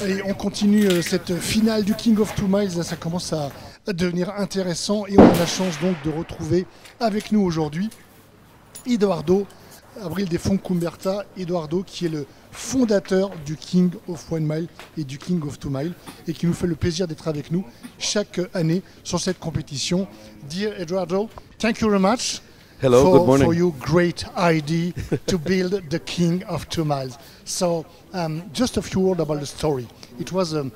Et on continue cette finale du King of Two Miles. Là, ça commence à devenir intéressant et on a la chance donc de retrouver avec nous aujourd'hui Eduardo, Abril des Fontcuberta. Eduardo qui est le fondateur du King of One Mile et du King of Two Mile et qui nous fait le plaisir d'être avec nous chaque année sur cette compétition. Dear Eduardo, thank you very much. Hello, good morning. For your great idea to build the King of Two Miles. So, just a few words about the story. It was a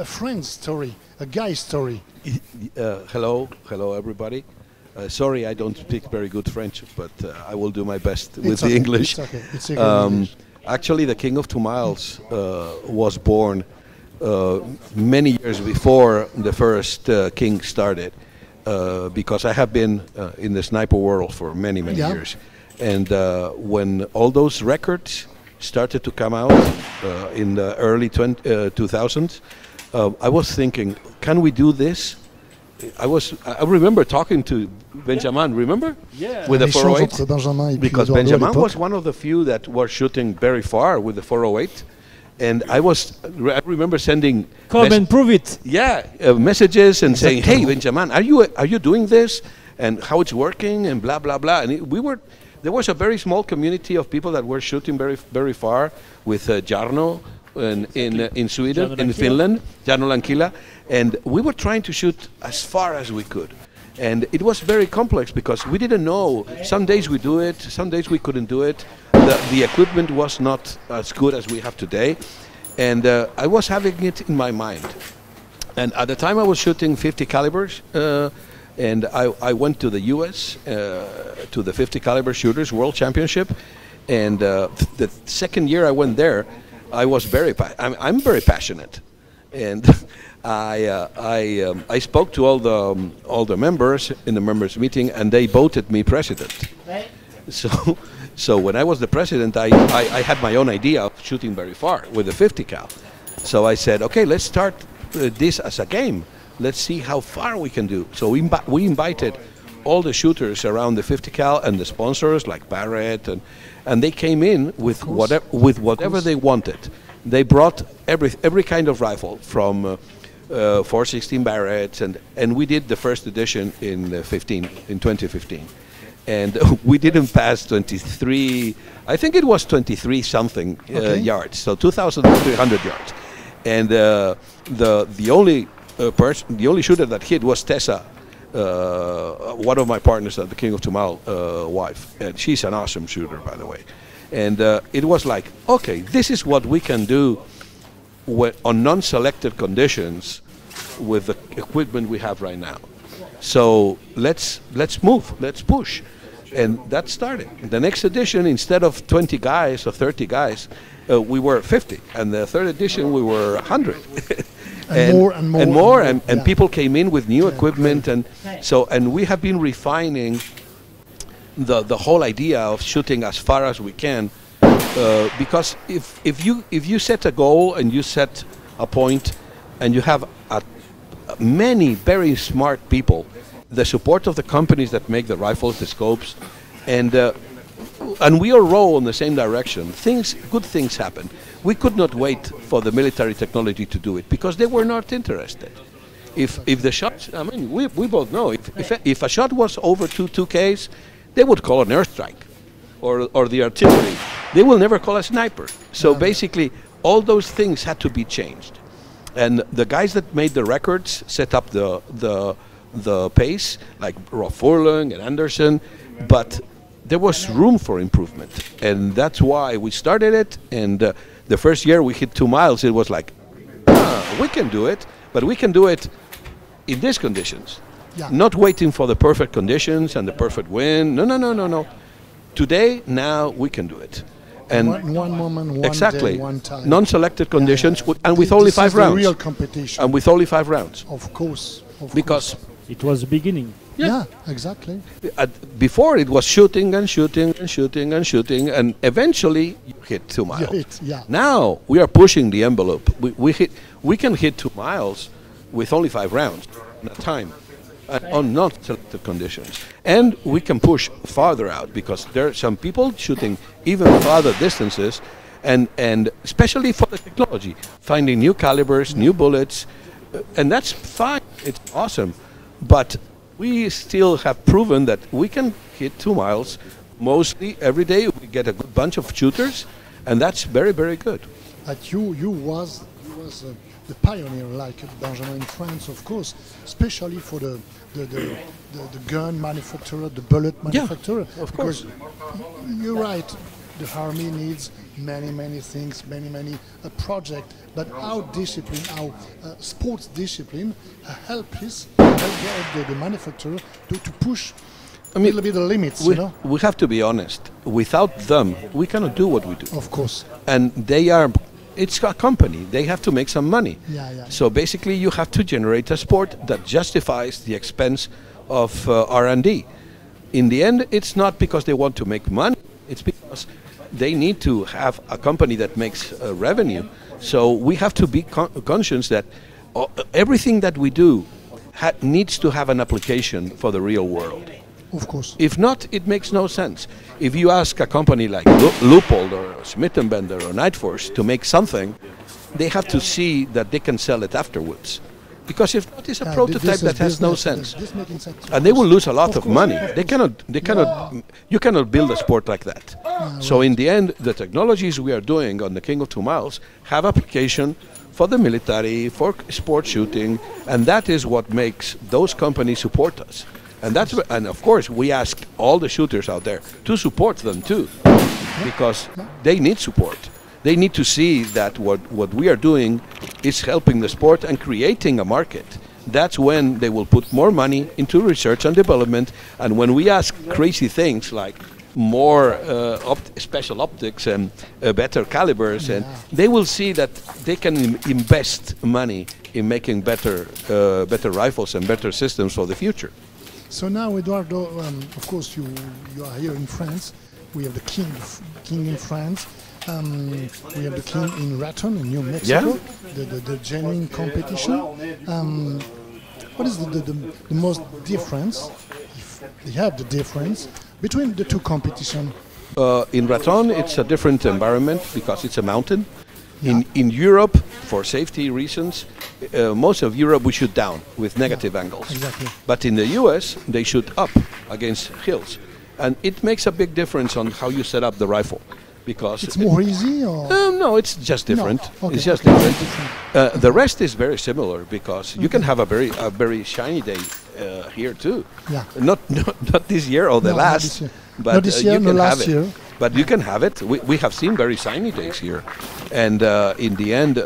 friend's story, a guy's story. Hello everybody. Sorry, I don't speak very good French, but I will do my best with the English. It's okay. It's English. Actually, the King of Two Miles was born many years before the first king started. Because I have been in the sniper world for many years, and when all those records started to come out in the early 2000s, I was thinking, can we do this? I remember talking to Benjamin, remember? Yeah. With the 408, because Benjamin was one of the few that were shooting very far with the 408. And I remember sending come and prove it. Yeah, messages and saying, "Hey, Benjamin, are you doing this? And how it's working? And blah blah blah." And there was a very small community of people that were shooting very far with Jarno in Sweden, in Finland, Jarno Lankila, and we were trying to shoot as far as we could. And it was very complex because we didn't know. Some days we do it, some days we couldn't do it. The equipment was not as good as we have today. And I was having it in my mind. And at the time I was shooting 50 calibers. And I went to the US to the 50 caliber shooters world championship. And the second year I went there, I was I'm very passionate. And I spoke to all the members in the members meeting, and they voted me president. So when I was the president, I had my own idea of shooting very far with the 50 cal. So I said, okay, let's start this as a game. Let's see how far we can do. So we invited all the shooters around the 50 cal and the sponsors like Barrett, and they came in with whatever they wanted. They brought every kind of rifle from 416 Barretts, and we did the first edition in 2015. And we didn't pass 23, I think it was 23 something yards, so 2,300 yards. And the only shooter that hit was Tessa, one of my partners at the King of Two Mile wife, and she's an awesome shooter, by the way. And it was like, okay, this is what we can do on non-selected conditions with the equipment we have right now. So let's move, let's push. And that started. The next edition, instead of 20 guys or 30 guys, we were 50. And the third edition, we were 100. and more. And people came in with new equipment. And we have been refining the whole idea of shooting as far as we can. Because if you set a goal and you set a point and you have many very smart people, the support of the companies that make the rifles, the scopes, and we all row in the same direction, good things happen. We could not wait for the military technology to do it because they were not interested. If the shots, I mean, we both know, if a shot was over 2Ks, they would call an airstrike or the artillery. They will never call a sniper. So basically, all those things had to be changed. And the guys that made the records set up the pace, like Rolf Furlong and Anderson, but there was room for improvement. And that's why we started it. And the first year we hit 2 miles, it was like, we can do it, but we can do it in these conditions. Yeah. Not waiting for the perfect conditions and the perfect wind. No. Today, now we can do it. And one moment, one exactly. day, one time. Non-selected conditions, and with only 5 rounds. Real competition. And with only 5 rounds. Of course. Because it was the beginning. Yeah, exactly. Before it was shooting and shooting and shooting and shooting, and eventually you hit 2 miles. Now we are pushing the envelope. We can hit 2 miles with only 5 rounds at a time. On non-selected conditions, and we can push farther out because there are some people shooting even farther distances, and especially for the technology, finding new calibers, new bullets, and that's fine. It's awesome, but we still have proven that we can hit 2 miles mostly every day. We get a good bunch of shooters, and that's very, very good. But you was the pioneer, like Benjamin in France, of course, especially for the gun manufacturer, the bullet manufacturer. Yeah, of course. You're right. The army needs many things, many projects. But our discipline, our sports discipline, help the manufacturer to push a little bit the limits. We have to be honest. Without them, we cannot do what we do. Of course. And it's a company. They have to make some money. So basically, you have to generate a sport that justifies the expense of R&D. In the end, it's not because they want to make money. It's because they need to have a company that makes revenue. So we have to be conscious that everything that we do needs to have an application for the real world. Of course. If not, it makes no sense. If you ask a company like Leupold or Smith & Bender or Nightforce to make something, they have to see that they can sell it afterwards. Because if not, it's a prototype that has no sense. And they will lose a lot of money. They cannot, you cannot build a sport like that. So in the end, the technologies we are doing on the King of 2 Miles have application for the military, for sport shooting, and that is what makes those companies support us. And of course, we ask all the shooters out there to support them too, because they need support. They need to see that what we are doing is helping the sport and creating a market. That's when they will put more money into research and development. And when we ask crazy things like more special optics and better calibers, and they will see that they can invest money in making better rifles and better systems for the future. So now, Eduardo, of course, you are here in France. We have the king in France. We have the king in Raton in New Mexico. The genuine competition. What is the most difference, if they have the difference, between the two competitions? In Raton, it's a different environment because it's a mountain. In Europe, for safety reasons, most of Europe we shoot down with negative angles. Exactly. But in the US, they shoot up against hills. And it makes a big difference on how you set up the rifle. Because it's more easy, or no, it's just different. No. Okay. It's just different. The rest is very similar because you can have a very shiny day here too. Yeah. Not this year or the last, but not this year, you can last have it. year. But you can have it. We have seen very shiny days here, and in the end,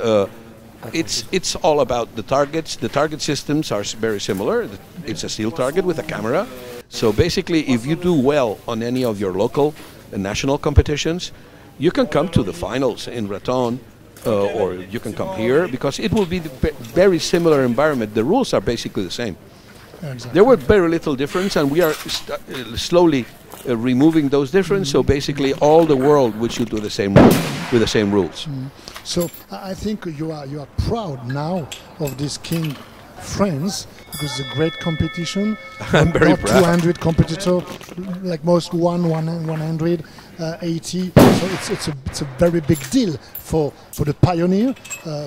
it's all about the targets. The target systems are very similar. It's a steel target with a camera. So basically, if you do well on any of your local and national competitions, you can come to the finals in Raton, or you can come here because it will be a very similar environment. The rules are basically the same. Exactly. There were very little difference, and we are slowly removing those differences. So basically, all the world we should do the same with the same rules. So I think you are proud now of this King France because it's a great competition. I'm very proud. 200 competitors, like most 180. So it's a very big deal for the pioneer,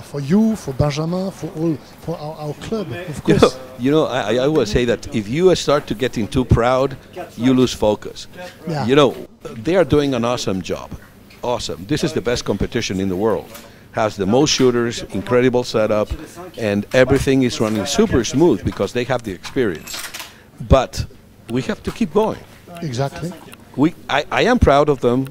for you, for Benjamin, for our club, of course. You know, I always say that if you start to getting too proud, you lose focus. Yeah. You know, they are doing an awesome job. Awesome. This is the best competition in the world. Has the most shooters, incredible setup, and everything is running super smooth because they have the experience. But we have to keep going. Exactly. I am proud of them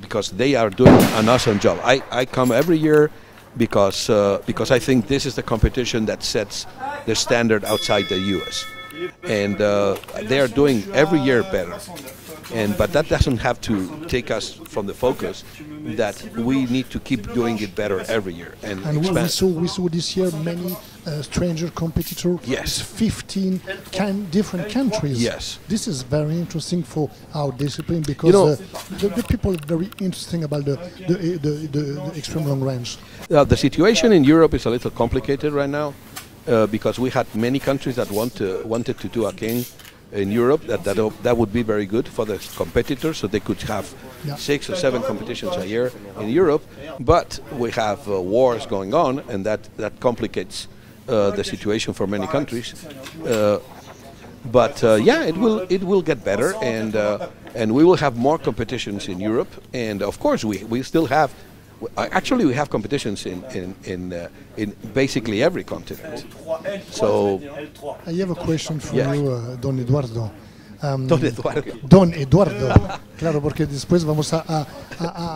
because they are doing an awesome job. I come every year because I think this is the competition that sets the standard outside the US. And they are doing every year better. But that doesn't have to take us from the focus that we need to keep doing it better every year and expand. We saw this year many stranger competitors. Yes. 15 different countries. Yes. This is very interesting for our discipline because the people are very interesting about the extreme long range. The situation in Europe is a little complicated right now because we had many countries that wanted to do a king. in Europe. That would be very good for the competitors, so they could have 6 or 7 competitions a year in Europe. But we have wars going on, and that complicates the situation for many countries. But it will get better, and we will have more competitions in Europe. And of course, we still have. Actually, we have competitions in basically every continent. So I have a question for you, Don Eduardo. Don Eduardo. Claro, porque después vamos a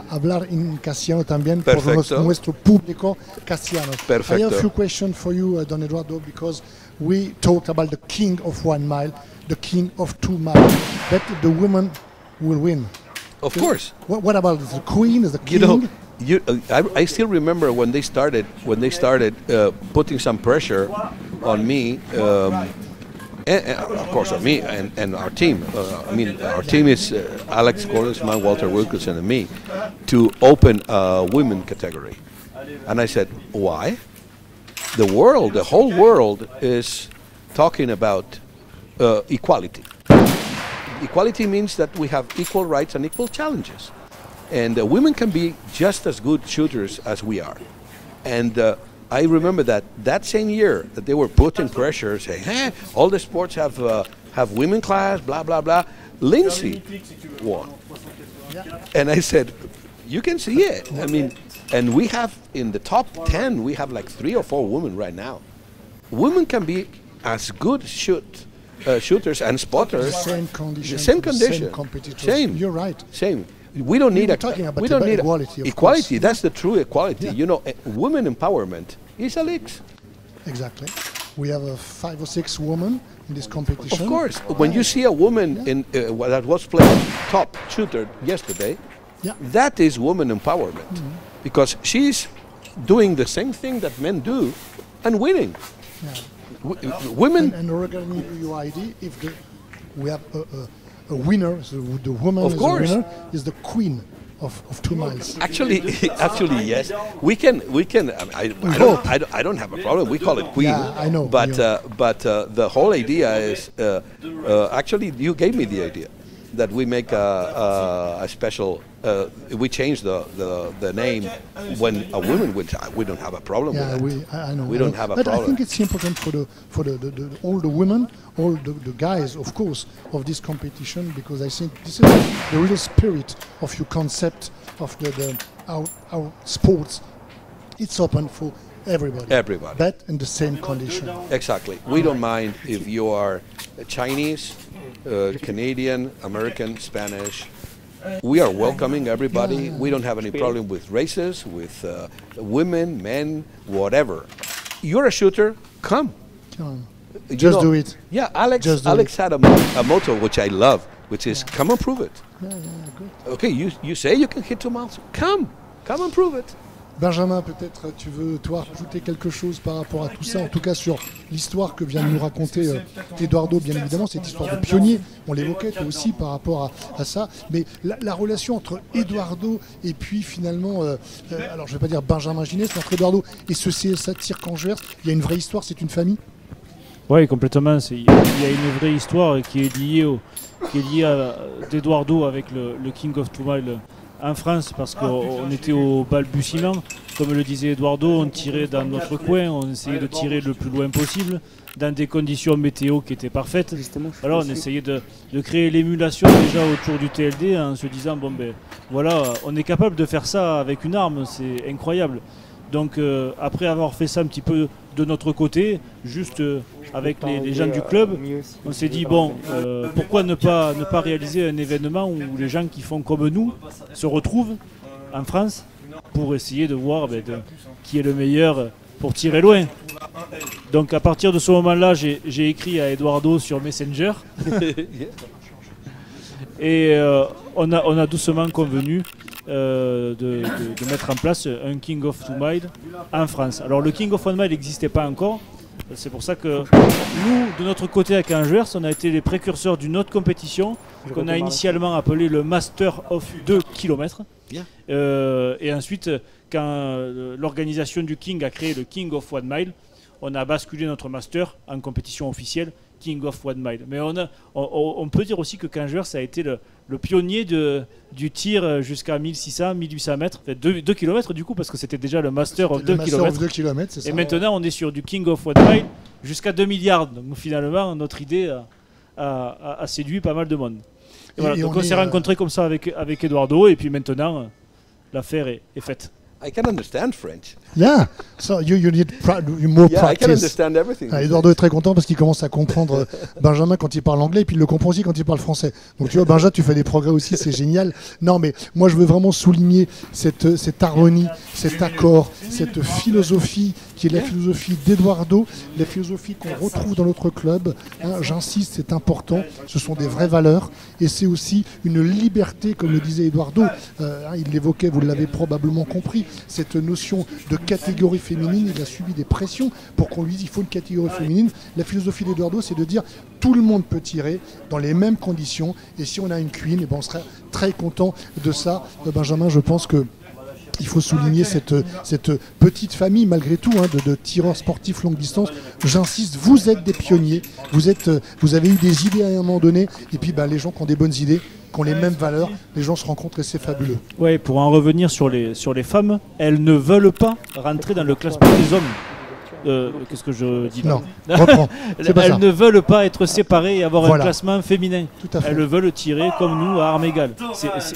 hablar en castellano también por nuestro público castellano. Perfecto. I have a few questions for you, Don Eduardo, because we talked about the king of 1 mile, the king of 2 miles, but the women will win. Of course. What about the queen, the king? I still remember when they started putting some pressure on me, and of course on me and our team. Our team is Alex Korsman, Walter Wilkinson, and me, to open a women category. And I said, why? The whole world is talking about equality. Equality means that we have equal rights and equal challenges. And women can be just as good shooters as we are. And I remember that same year that they were putting pressure, saying, hey, all the sports have women class, blah, blah, blah. Lindsay won. And I said, you can see it. I mean, and we have, in the top 10, we have like 3 or 4 women right now. Women can be as good shooters and spotters. Same condition. Same condition. Same competitors. Same. You're right. Same. We don't need equality. Equality. That's the true equality. Yeah. You know, women empowerment is a leaks. Exactly. We have 5 or 6 women in this competition. Of course. When you see a woman in that was playing top shooter yesterday, that is woman empowerment, because she's doing the same thing that men do and winning. Women. And regarding your idea, if we have a winner, so the woman of course. Is the winner, is the queen of 2 miles. Actually, yes, we can. I don't have a problem. We call it queen. Yeah, I know. But the whole idea is actually you gave me the idea that we make a special. We change the name when a woman wins. We don't have a problem with that. I know. We don't have a but problem. I think it's important for all the women, all the guys, of course, of this competition, because I think this is the real spirit of your concept of our sports. It's open for everybody. Everybody. But in the same condition. Exactly. We don't mind if you are Chinese, Canadian, American, Spanish. We are welcoming everybody. We don't have any problem with races, with women, men, whatever. You're a shooter, come. Just do it. Yeah, Alex had a motto which I love, which is come and prove it. Good. Okay, you say you can hit 2 miles. Come and prove it. Benjamin, peut-être tu veux toi rajouter quelque chose par rapport à tout ça, en tout cas sur l'histoire que vient de nous raconter Eduardo, bien évidemment, cette histoire de pionnier, on l'évoquait toi aussi par rapport à ça, mais la relation entre Eduardo et puis finalement, alors je ne vais pas dire Benjamin Gineste, entre Eduardo et ce CSA Tir-Anvers, il y a une vraie histoire, c'est une famille? Oui, complètement, il y a une vraie histoire qui est liée à d'Eduardo avec le King of 2 Miles en France, parce qu'on était au balbutiement. Comme le disait Eduardo, on tirait dans notre coin, on essayait de tirer le plus loin possible, dans des conditions météo qui étaient parfaites. Alors on essayait de créer l'émulation déjà autour du TLD en se disant, bon ben voilà, on est capable de faire ça avec une arme, c'est incroyable. Donc après avoir fait ça un petit peu de notre côté, juste avec les gens du club, on s'est dit bon, pourquoi ne pas réaliser un événement où les gens qui font comme nous se retrouvent en France pour essayer de voir qui est le meilleur pour tirer loin. Donc à partir de ce moment-là, j'ai écrit à Eduardo sur Messenger et on a doucement convenu de mettre en place un King of 2 Miles en France. Alors le King of 1 Mile n'existait pas encore, c'est pour ça que nous, de notre côté à Anvers, on a été les précurseurs d'une autre compétition qu'on a initialement appelée le Master of 2 km. Et ensuite, quand l'organisation du King a créé le King of 1 Mile, on a basculé notre Master en compétition officielle King of One Mile. Mais on peut dire aussi que Cangeur, ça a été le pionnier du tir jusqu'à 1600, 1800 mètres, enfin 2 km du coup, parce que c'était déjà le Master of 2 km. C'est ça. Et maintenant, on est sur du King of One Mile jusqu'à 2 milliards. Donc finalement, notre idée a séduit pas mal de monde. Et voilà, donc on s'est rencontrés comme ça avec Eduardo, et puis maintenant, l'affaire est faite. I can understand French. Yeah, so you need more Yeah, I can practice. understand everything. Eduardo est très content parce qu'il commence à comprendre Benjamin quand il parle anglais, et puis il le comprend aussi quand il parle français. Donc tu vois, Benjamin, tu fais des progrès aussi, c'est génial. Non, mais moi je veux vraiment souligner cette harmonie, cet accord, cette philosophie qui est la philosophie d'Eduardo, la philosophie qu'on retrouve dans notre club. Hein, j'insiste, c'est important, ce sont des vraies valeurs, et c'est aussi une liberté, comme le disait Eduardo, il l'évoquait, vous l'avez probablement compris, cette notion de catégorie féminine. Il a subi des pressions pour qu'on lui dise il faut une catégorie féminine. La philosophie d'Eduardo, c'est de dire tout le monde peut tirer dans les mêmes conditions, et si on a une queen, on serait très content de ça. Benjamin, je pense que il faut souligner cette petite famille malgré tout, hein, de tireurs sportifs longue distance. J'insiste, vous êtes des pionniers, vous avez eu des idées à un moment donné, et puis les gens qui ont des bonnes idées, qui ont les mêmes valeurs, les gens se rencontrent et c'est fabuleux. Ouais, pour en revenir sur les femmes, elles ne veulent pas rentrer dans le classement des hommes. Qu'est-ce que je dis là? Non, reprends. Elles ne veulent pas être séparées et avoir Voilà. un classement féminin. Tout à fait. Elles veulent tirer comme nous à armes égales.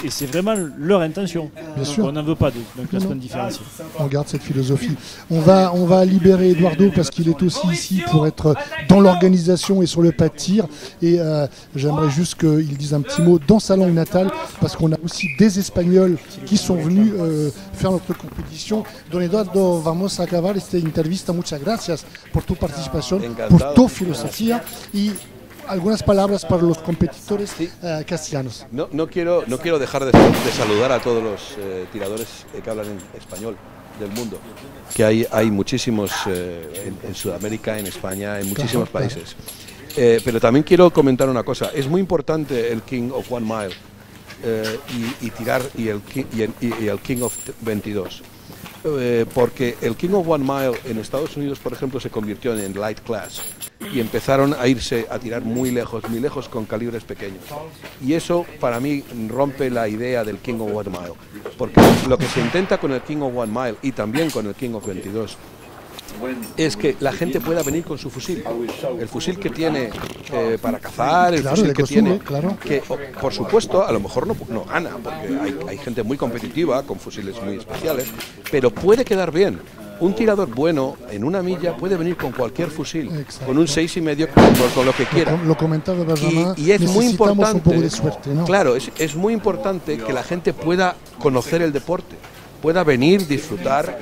C'est vraiment leur intention. Bien Donc sûr. on n'en veut pas d'un classement différencié. On garde cette philosophie. On va libérer Eduardo parce qu'il est aussi ici pour être dans l'organisation et sur le pas de tir. Et j'aimerais juste qu'il dise un petit mot dans sa langue natale, parce qu'on a aussi des Espagnols qui sont venus faire notre compétition. Don Eduardo, vamos a acabar esta entrevista. Muchas gracias por tu participación, por tu filosofía y algunas palabras para los competidores castellanos. No quiero dejar de saludar a todos los tiradores que hablan en español del mundo, que hay muchísimos en Sudamérica, en España, en muchísimos países. Pero también quiero comentar una cosa. Es muy importante el King of One Mile y tirar y el King of 22. Porque el King of One Mile en Estados Unidos, por ejemplo, se convirtió en light class y empezaron a irse a tirar muy lejos con calibres pequeños. Y eso para mí rompe la idea del King of One Mile, porque lo que se intenta con el King of One Mile y también con el King of 22 es que la gente pueda venir con su fusil, el fusil que tiene para cazar, el fusil que tiene, que por supuesto a lo mejor no gana, porque hay gente muy competitiva con fusiles muy especiales, pero puede quedar bien. Un tirador bueno en una milla puede venir con cualquier fusil, con un 6,5, con lo que quiera. Lo comentaba Benjamin, y es muy importante, un poco de suerte, ¿no? Claro, es muy importante que la gente pueda conocer el deporte, pueda venir, disfrutar,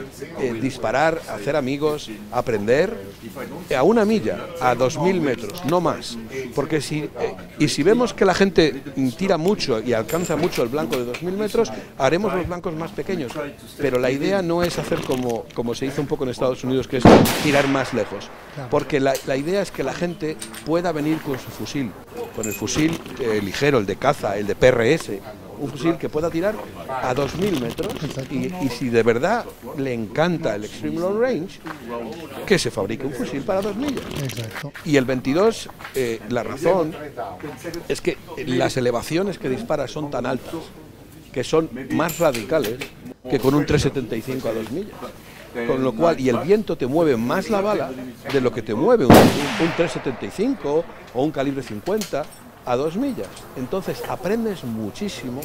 disparar, hacer amigos, aprender a una milla, a 2000 metros, no más. Porque si vemos que la gente tira mucho y alcanza mucho el blanco de 2000 metros, haremos los blancos más pequeños. Pero la idea no es hacer como se hizo un poco en Estados Unidos, que es tirar más lejos. Porque la idea es que la gente pueda venir con su fusil, con el fusil ligero, el de caza, el de PRS, un fusil que pueda tirar a 2000 metros y si de verdad le encanta el Extreme Long Range, que se fabrique un fusil para 2 millas. Exacto. Y el 22, la razón es que las elevaciones que dispara son tan altas, que son más radicales que con un 375 a 2 millas. Con lo cual, y el viento te mueve más la bala de lo que te mueve un 375 o un calibre 50 a 2 millas. Entonces aprendes muchísimo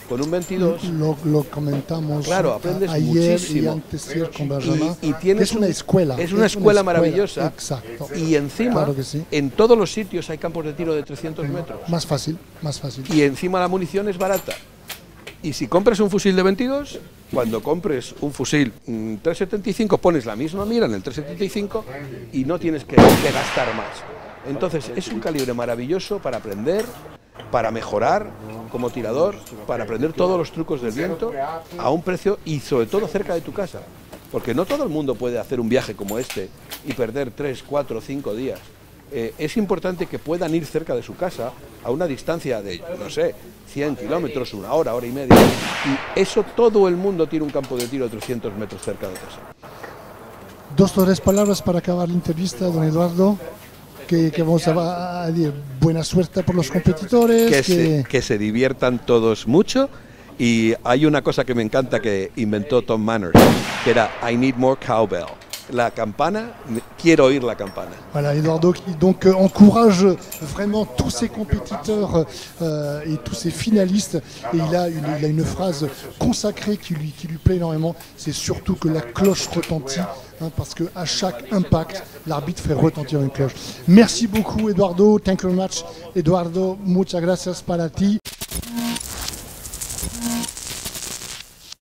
con un 22. Lo comentamos, claro, aprendes ayer muchísimo. y antes con Benjamin. Y tienes es una escuela. Es una escuela maravillosa. Exacto. Y encima, claro que sí, en todos los sitios hay campos de tiro de 300 metros. Más fácil, más fácil. Y encima la munición es barata. Y si compras un fusil de 22, cuando compres un fusil 375, pones la misma mira en el 375 y no tienes que gastar más. Entonces es un calibre maravilloso para aprender, para mejorar como tirador, para aprender todos los trucos del viento a un precio y sobre todo cerca de tu casa. Porque no todo el mundo puede hacer un viaje como este y perder 3, 4, 5 días. Es importante que puedan ir cerca de su casa a una distancia de, no sé, 100 kilómetros, 1 hora, hora y media. Y eso todo el mundo tiene un campo de tiro de 300 metros cerca de casa. 2 o 3 palabras para acabar la entrevista, don Eduardo. que vamos a decir buena suerte por los competidores. Que se diviertan todos mucho. Y hay una cosa que me encanta que inventó Tom Manners, que era I need more cowbell. La campana, quiero oír la campana. Voilà, Eduardo qui donc encourage vraiment tous ses compétiteurs et tous ses finalistes. Et il a une phrase consacrée qui lui plaît énormément. C'est surtout que la cloche retentit, parce qu'à chaque impact, l'arbitre fait retentir une cloche. Merci beaucoup, Eduardo. Thank you very much, Eduardo. Muchas gracias para ti.